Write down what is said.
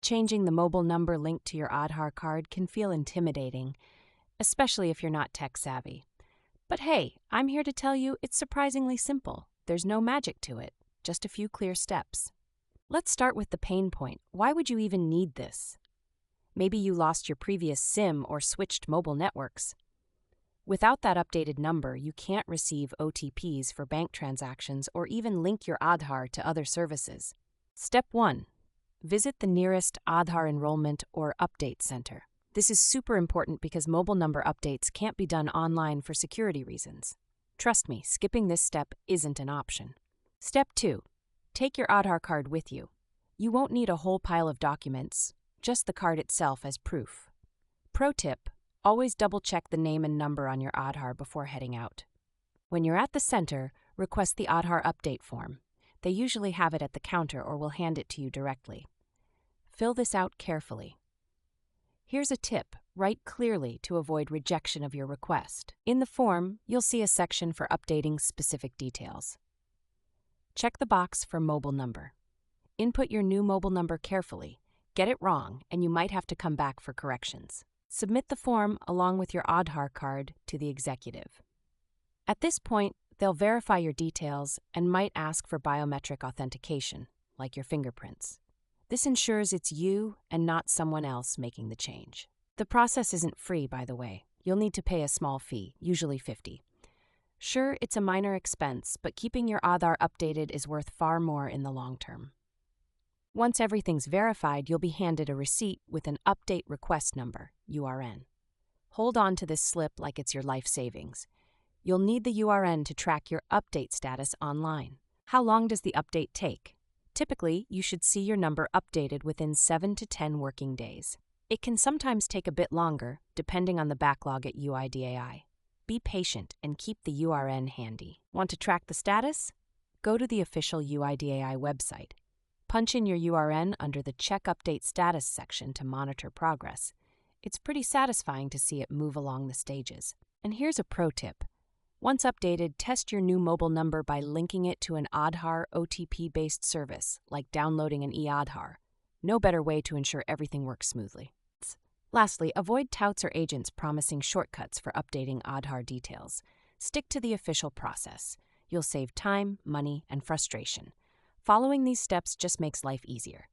Changing the mobile number linked to your Aadhaar card can feel intimidating, especially if you're not tech-savvy. But hey, I'm here to tell you it's surprisingly simple. There's no magic to it, just a few clear steps. Let's start with the pain point. Why would you even need this? Maybe you lost your previous SIM or switched mobile networks. Without that updated number, you can't receive OTPs for bank transactions or even link your Aadhaar to other services. Step 1. Visit the nearest Aadhaar Enrollment or Update Center. This is super important because mobile number updates can't be done online for security reasons. Trust me, skipping this step isn't an option. Step 2. Take your Aadhaar card with you. You won't need a whole pile of documents, just the card itself as proof. Pro tip: always double-check the name and number on your Aadhaar before heading out. When you're at the center, request the Aadhaar update form. They usually have it at the counter or will hand it to you directly. Fill this out carefully. Here's a tip: write clearly to avoid rejection of your request. In the form, you'll see a section for updating specific details. Check the box for mobile number. Input your new mobile number carefully. Get it wrong, and you might have to come back for corrections. Submit the form along with your Aadhaar card to the executive. At this point, they'll verify your details and might ask for biometric authentication, like your fingerprints. This ensures it's you and not someone else making the change. The process isn't free, by the way. You'll need to pay a small fee, usually $50. Sure, it's a minor expense, but keeping your Aadhaar updated is worth far more in the long term. Once everything's verified, you'll be handed a receipt with an Update Request Number, URN. Hold on to this slip like it's your life savings. You'll need the URN to track your update status online. How long does the update take? Typically, you should see your number updated within 7 to 10 working days. It can sometimes take a bit longer, depending on the backlog at UIDAI. Be patient and keep the URN handy. Want to track the status? Go to the official UIDAI website. Punch in your URN under the Check Update Status section to monitor progress. It's pretty satisfying to see it move along the stages. And here's a pro tip. Once updated, test your new mobile number by linking it to an Aadhaar OTP-based service, like downloading an e-Aadhaar. No better way to ensure everything works smoothly. Lastly, avoid touts or agents promising shortcuts for updating Aadhaar details. Stick to the official process. You'll save time, money, and frustration. Following these steps just makes life easier.